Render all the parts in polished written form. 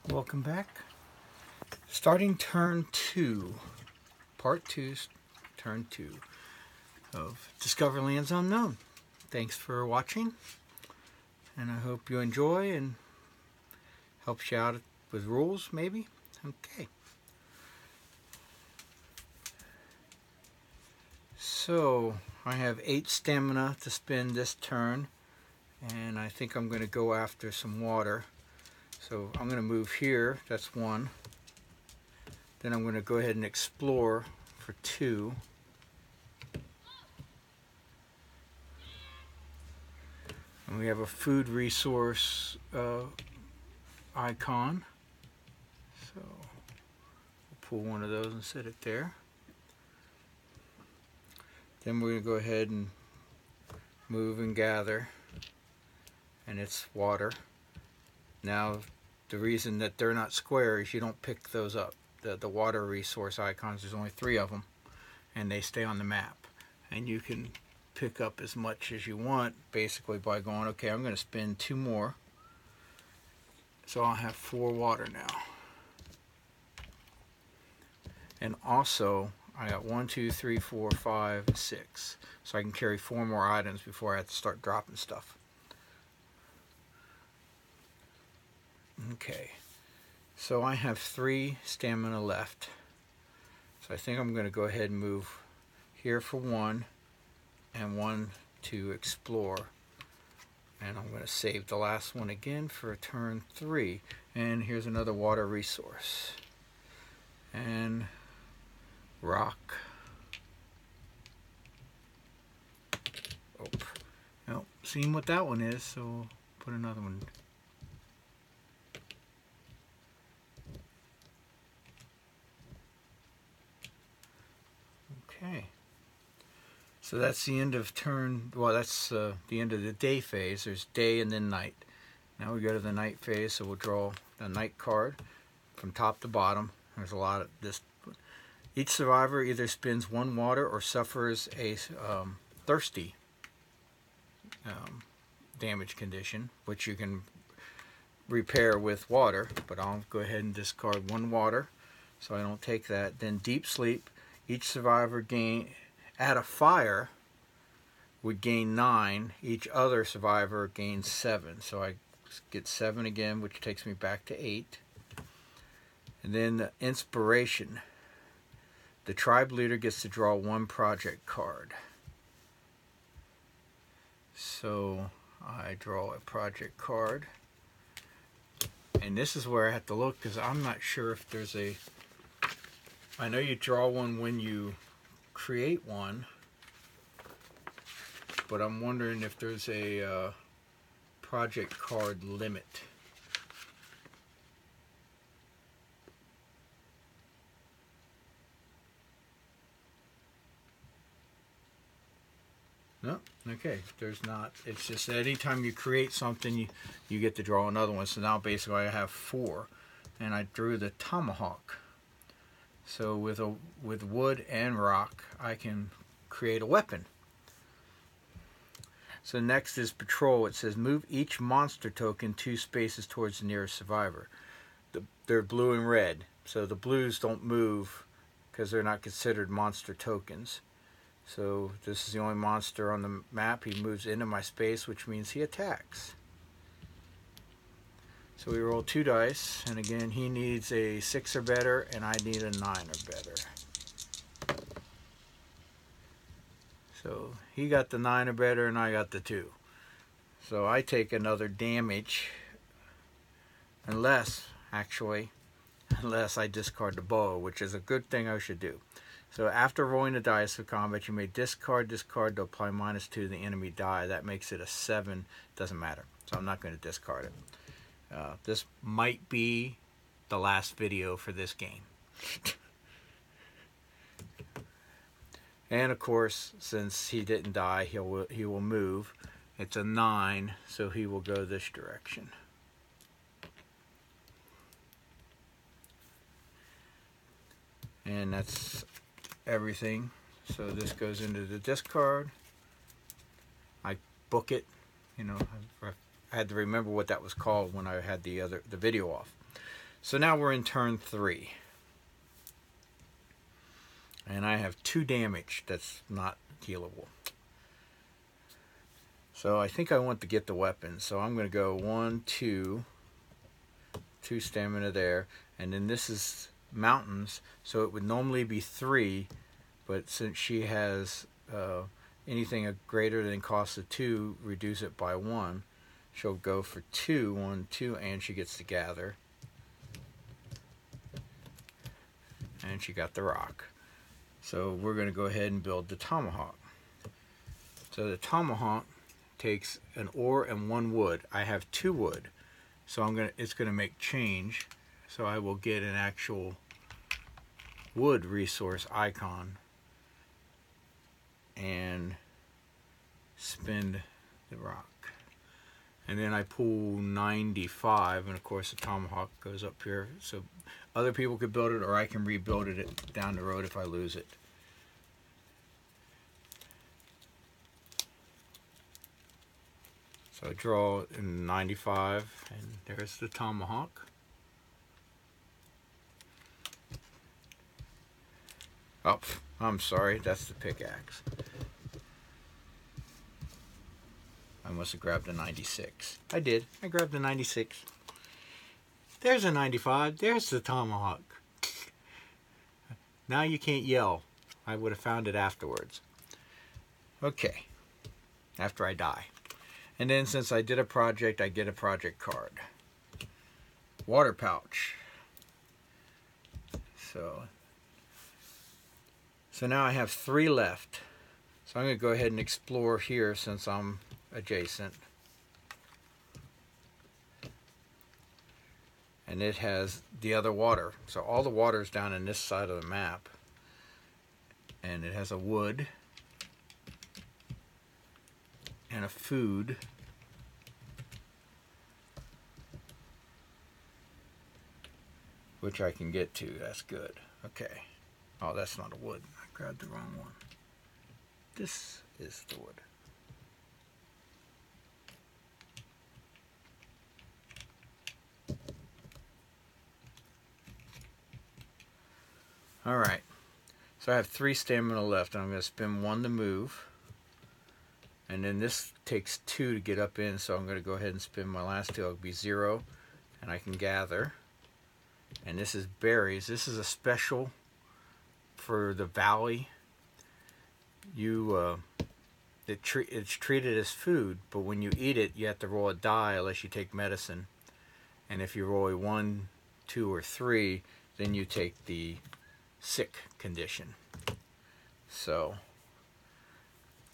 Welcome back. Starting turn 2, part 2, turn 2 of Discover Lands Unknown. Thanks for watching, and I hope you enjoy and helps you out with rules, maybe. Okay. So, I have 8 stamina to spend this turn, and I think I'm going to go after some water. So I'm going to move here, that's 1. Then I'm going to go ahead and explore for 2. And we have a food resource icon. So we'll pull one of those and set it there. Then we're going to go ahead and move and gather. And it's water. Now, the reason that they're not square is you don't pick those up. The water resource icons, there's only 3 of them, and they stay on the map. And you can pick up as much as you want, basically by going, okay, I'm going to spend 2 more. So I'll have 4 water now. And also, I got 1, 2, 3, 4, 5, 6. So I can carry 4 more items before I have to start dropping stuff. Okay, so I have 3 stamina left. So I think I'm going to go ahead and move here for 1 and 1 to explore. And I'm going to save the last one again for turn 3. And here's another water resource. And rock. Oh, well, seeing what that one is, so we'll put another one. Okay, so that's the end of turn, well, that's the end of the day phase. There's day and then night. Now we go to the night phase, so we'll draw a night card from top to bottom. There's a lot of this. Each survivor either spends 1 water or suffers a thirsty damage condition, which you can repair with water, but I'll go ahead and discard 1 water, so I don't take that. Then deep sleep. Each survivor at a fire would gain 9. Each other survivor gains 7. So I get 7 again, which takes me back to 8. And then the inspiration. The tribe leader gets to draw 1 project card. So I draw a project card. And this is where I have to look, because I'm not sure if there's a... I know you draw one when you create one, but I'm wondering if there's a project card limit. No, okay, there's not. It's just that anytime you create something, you get to draw another one. So now basically I have 4, and I drew the Tomahawk. So with wood and rock, I can create a weapon. So next is patrol. It says move each monster token 2 spaces towards the nearest survivor. They're blue and red. So the blues don't move because they're not considered monster tokens. So this is the only monster on the map. He moves into my space, which means he attacks. So we roll 2 dice, and again he needs a 6 or better, and I need a 9 or better. So he got the 9 or better, and I got the 2. So I take another damage, unless I discard the bow, which is a good thing I should do. So after rolling the dice of combat, you may discard to apply -2 to the enemy die. That makes it a 7. Doesn't matter. So I'm not going to discard it. This might be the last video for this game. And of course, since he didn't die, he will move. It's a 9, so he will go this direction. And that's everything. So this goes into the discard. I book it, you know, I had to remember what that was called when I had the video off. So now we're in turn 3. And I have 2 damage that's not healable. So I think I want to get the weapon. So I'm going to go 1, 2, 2 stamina there. And then this is mountains. So it would normally be 3. But since she has anything greater than cost of 2, reduce it by 1. She'll go for 2, 1, 2, and she gets to gather. And she got the rock. So we're going to go ahead and build the Tomahawk. So the Tomahawk takes an ore and 1 wood. I have 2 wood, so it's going to make change. So I will get an actual wood resource icon and spend the rock. And then I pull 95, and of course the Tomahawk goes up here. So other people could build it, or I can rebuild it down the road if I lose it. So I draw in 95, and there's the Tomahawk. Oh, I'm sorry, that's the pickaxe. I must have grabbed a 96. I did. I grabbed a 96. There's a 95. There's the Tomahawk. Now you can't yell. I would have found it afterwards. Okay. After I die. And then since I did a project, I get a project card. Water pouch. So now I have 3 left. So I'm going to go ahead and explore here since I'm adjacent. And it has the other water. So all the water is down in this side of the map. And it has a wood and a food. Which I can get to. That's good. Okay. Oh, that's not a wood. I grabbed the wrong one. This is the wood. Alright, so I have 3 stamina left, and I'm going to spend 1 to move. And then this takes 2 to get up in, so I'm going to go ahead and spend my last 2. It'll be 0, and I can gather. And this is berries. This is a special for the valley. It's treated as food, but when you eat it, you have to roll a die unless you take medicine. And if you roll a 1, 2, or 3, then you take the sick condition. So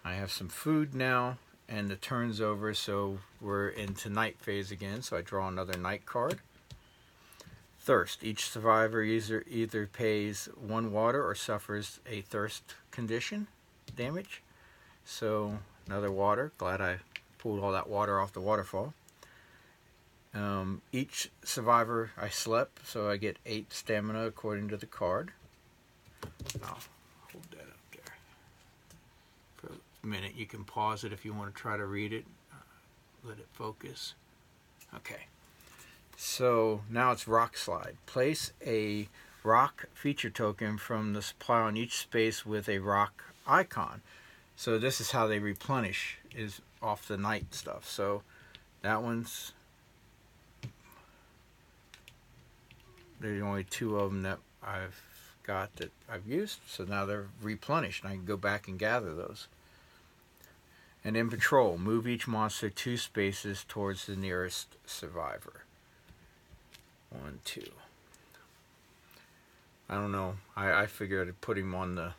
I have some food now, and the turn's over, so we're into night phase again. So I draw another night card. Thirst. Each survivor either pays 1 water or suffers a thirst condition damage. So another water. Glad I pulled all that water off the waterfall. Each survivor I slept, so I get 8 stamina according to the card. I'll hold that up there for a minute. You can pause it if you want to try to read it. Let it focus. Okay. So now it's rock slide. Place a rock feature token from the supply on each space with a rock icon. So this is how they replenish, is off the night stuff. So that one's, there's only 2 of them that I've got that I've used. So now they're replenished, and I can go back and gather those. And in patrol, move each monster 2 spaces towards the nearest survivor. 1, 2. I don't know. I figured I'd put him on the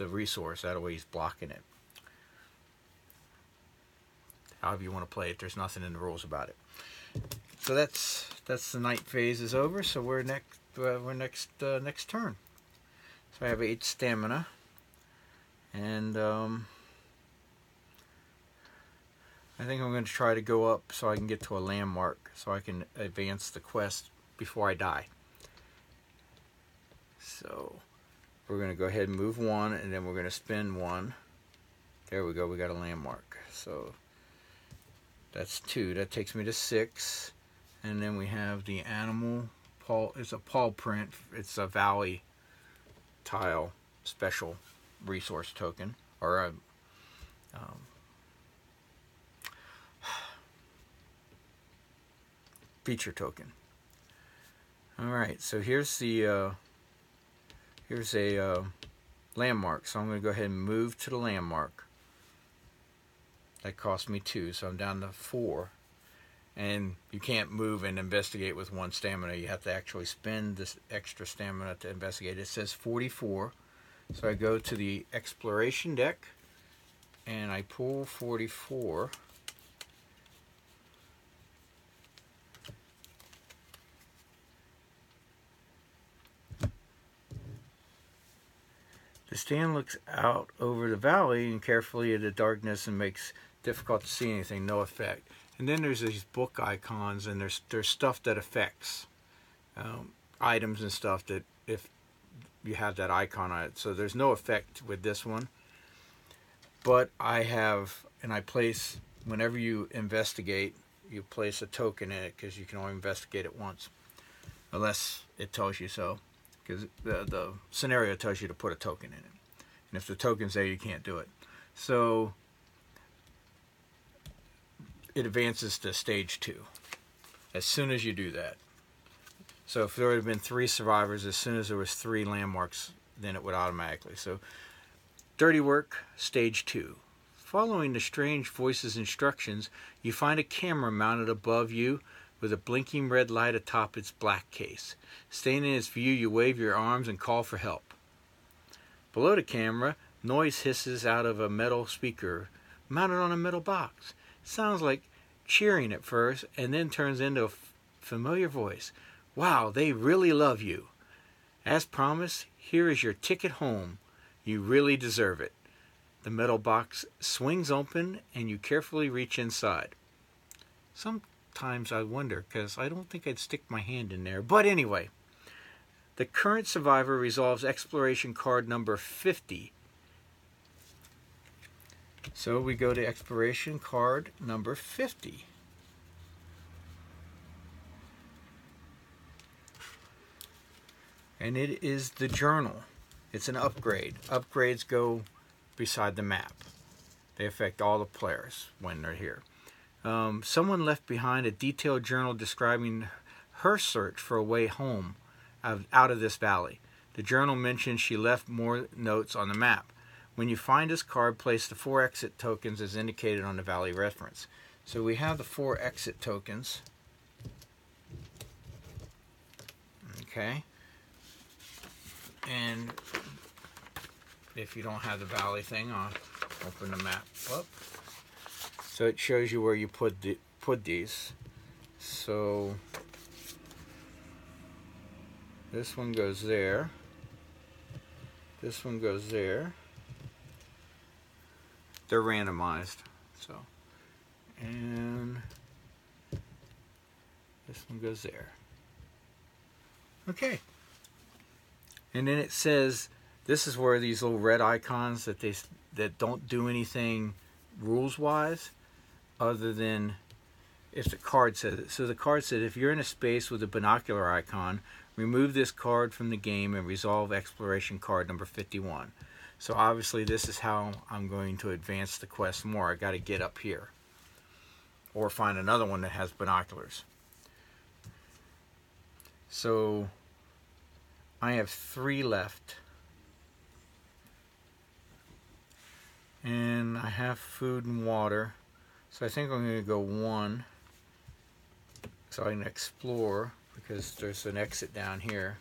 resource. That way he's blocking it. However you want to play it. There's nothing in the rules about it. So that's the night phase is over. So we're next turn. So I have 8 stamina, and I think I'm going to try to go up so I can get to a landmark so I can advance the quest before I die. So we're going to go ahead and move 1, and then we're going to spend 1. There we go. We got a landmark. So that's 2. That takes me to 6. And then we have the animal it's a paw print. It's a valley tile special resource token, or a feature token. All right, so here's a landmark. So I'm going to go ahead and move to the landmark. That cost me 2, so I'm down to 4. And you can't move and investigate with 1 stamina. You have to actually spend this extra stamina to investigate. It says 44. So I go to the exploration deck and I pull 44. The stand looks out over the valley and carefully at the darkness and makes difficult to see anything, no effect. And then there's these book icons, and there's stuff that affects items and stuff that if you have that icon on it. So there's no effect with this one. But I place, whenever you investigate, you place a token in it, because you can only investigate it once. Unless it tells you so. Because the scenario tells you to put a token in it. And if the token's there, you can't do it. So it advances to stage 2 as soon as you do that. So if there would have been 3 survivors, as soon as there was 3 landmarks, then it would automatically. So dirty work, stage 2. Following the strange voice's instructions, you find a camera mounted above you with a blinking red light atop its black case. Staying in its view, you wave your arms and call for help. Below the camera, noise hisses out of a metal speaker mounted on a metal box. It sounds like cheering at first, and then turns into a familiar voice. Wow, they really love you. As promised, here is your ticket home. You really deserve it. The metal box swings open, and you carefully reach inside. Sometimes I wonder, because I don't think I'd stick my hand in there. But anyway, the current survivor resolves exploration card number 50. So we go to exploration card number 50. And it is the journal. It's an upgrade. Upgrades go beside the map. They affect all the players when they're here. Someone left behind a detailed journal describing her search for a way home out of this valley. The journal mentions she left more notes on the map. When you find this card, place the 4 exit tokens as indicated on the valley reference. So we have the 4 exit tokens. Okay. And if you don't have the valley thing, I'll open the map up. So it shows you where you put these. So this one goes there. This one goes there. They're randomized. So, and this one goes there. Okay. And then it says, this is where these little red icons that don't do anything rules-wise, other than if the card says it. So the card said, if you're in a space with a binocular icon, remove this card from the game and resolve exploration card number 51. So obviously this is how I'm going to advance the quest more. I got to get up here. Or find another one that has binoculars. So I have 3 left. And I have food and water. So I think I'm going to go 1. So I can explore, because there's an exit down here.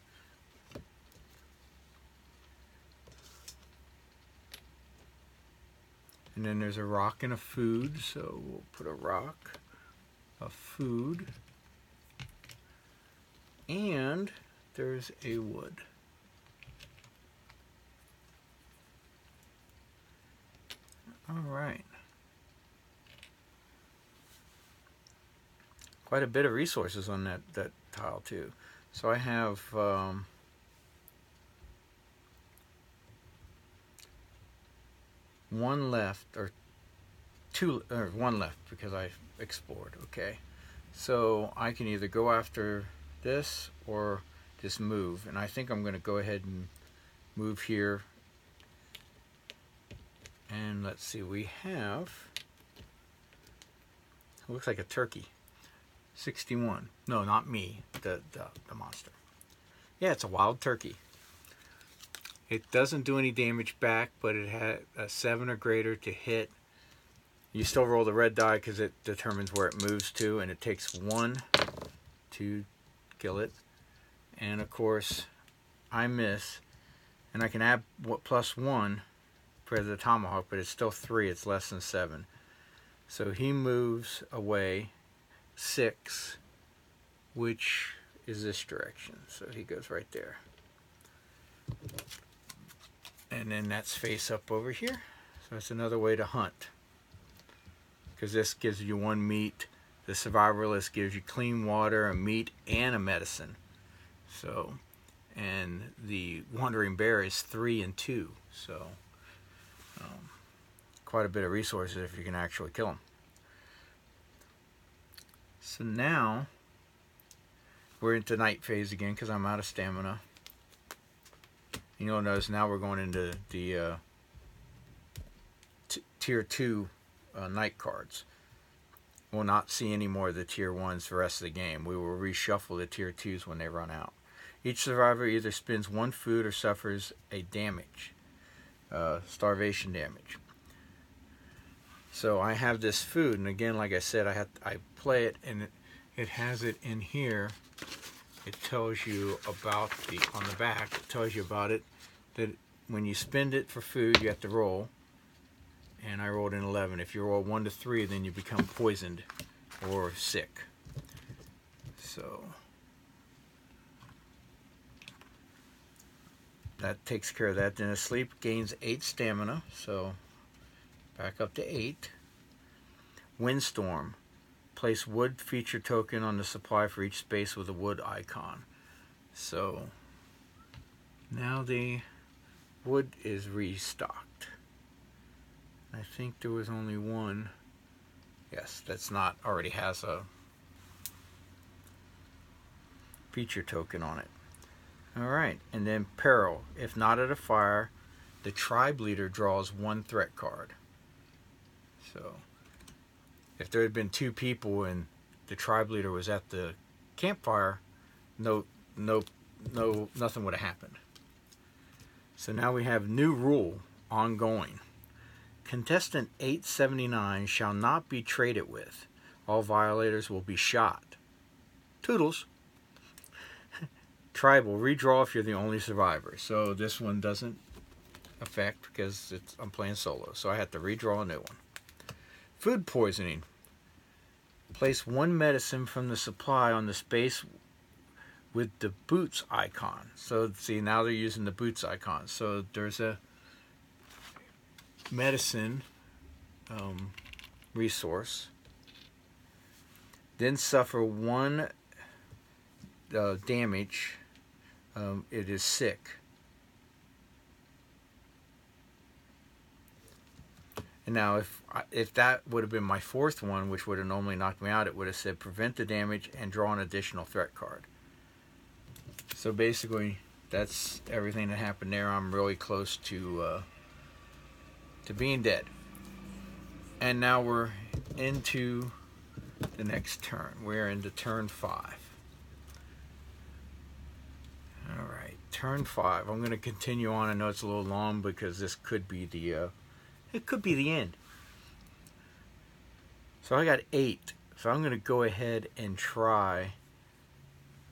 And then there's a rock and a food. So we'll put a rock, a food, and there's a wood. All right. Quite a bit of resources on that tile too. So I have one left, or one left, because I explored. Okay. So I can either go after this or just move. And I think I'm going to go ahead and move here. And let's see, we have, it looks like a turkey. 61. No, not me, the monster. Yeah, it's a wild turkey. It doesn't do any damage back, but it had a 7 or greater to hit. You still roll the red die because it determines where it moves to, and it takes 1 to kill it. And of course, I miss, and I can add +1 for the Tomahawk, but it's still 3. It's less than 7. So he moves away 6, which is this direction. So he goes right there. And then that's face up over here. So that's another way to hunt. Because this gives you 1 meat. The survivalist gives you clean water, a meat, and a medicine. So, and the wandering bear is 3 and 2. So, quite a bit of resources if you can actually kill them. So now we're into night phase again because I'm out of stamina. You'll notice now we're going into the tier 2 night cards. We'll not see any more of the tier 1s the rest of the game. We will reshuffle the tier 2s when they run out. Each survivor either spends 1 food or suffers a damage, starvation damage. So I have this food, and again, like I said, I play it, and it has it in here. It tells you about on the back, it tells you about it, that when you spend it for food, you have to roll. And I rolled an 11. If you roll 1 to 3, then you become poisoned or sick. So that takes care of that. Then a sleep gains 8 stamina, so back up to 8. Windstorm. Place wood feature token on the supply for each space with a wood icon. So now the wood is restocked. I think there was only 1. Yes, that's not, already has a feature token on it. Alright, and then peril. If not at a fire, the tribe leader draws 1 threat card. So if there had been 2 people and the tribe leader was at the campfire, nothing would have happened. So now we have new rule ongoing. Contestant 879 shall not be traded with. All violators will be shot. Toodles. Tribal, redraw if you're the only survivor. So this one doesn't affect because I'm playing solo. So I have to redraw a new one. Food poisoning. Place 1 medicine from the supply on the space with the boots icon. So see, now they're using the boots icon. So there's a medicine resource. Then suffer 1 damage. It is sick. And now if that would have been my 4th one, which would have normally knocked me out, it would have said prevent the damage and draw an additional threat card. So basically that's everything that happened there. I'm really close to being dead. And now we're into the next turn. We're into turn 5. Alright, turn 5. I'm going to continue on. I know it's a little long because this could be the end. So I got 8. So I'm going to go ahead and try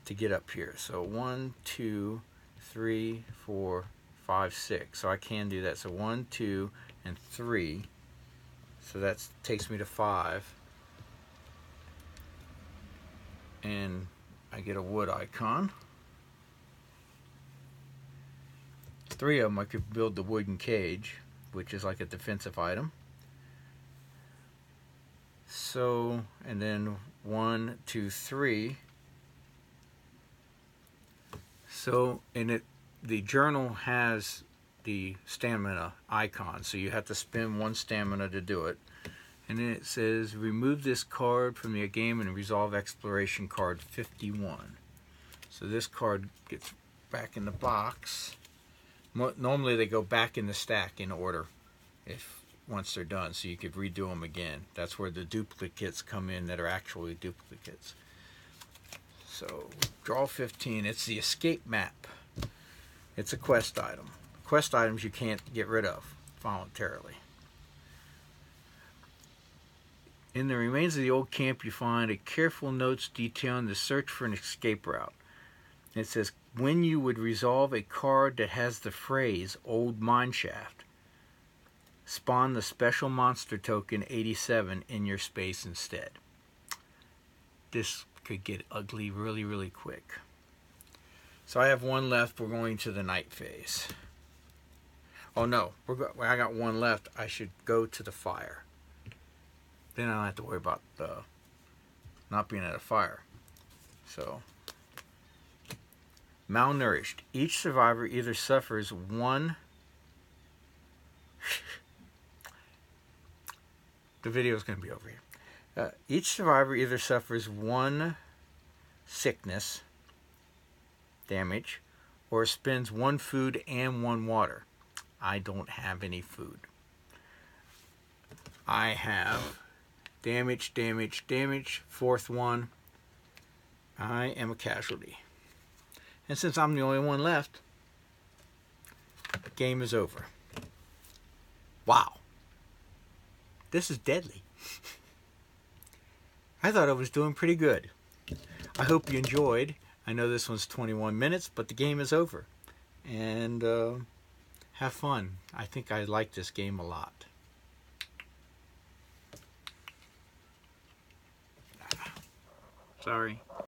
to get up here. So 1, 2, 3, 4, 5, 6. So I can do that. So 1, 2, and 3. So that takes me to 5. And I get a wood icon. 3 of them I could build the wooden cage, which is like a defensive item. So, and then 1, 2, 3. So, and the journal has the stamina icon, so you have to spend 1 stamina to do it. And then it says remove this card from the game and resolve exploration card 51. So this card gets back in the box. Normally they go back in the stack in order once they're done, so you could redo them again. That's where the duplicates come in that are actually duplicates. So draw 15. It's the escape map. It's a quest item. Quest items you can't get rid of voluntarily. In the remains of the old camp, you find a careful notes detailing the search for an escape route. It says, when you would resolve a card that has the phrase Old Mineshaft, spawn the special monster token 87 in your space instead. This could get ugly really, really quick. So I have one left. We're going to the night phase. Oh no, I got one left. I should go to the fire. Then I don't have to worry about not being at a fire. So, malnourished. Each survivor either suffers one... The video is going to be over here. Each survivor either suffers one sickness damage or spends one food and one water. I don't have any food. I have damage, damage, damage. Fourth one. I am a casualty. And since I'm the only one left, the game is over. Wow. This is deadly. I thought I was doing pretty good. I hope you enjoyed. I know this one's 21 minutes, but the game is over. And have fun. I think I like this game a lot. Sorry.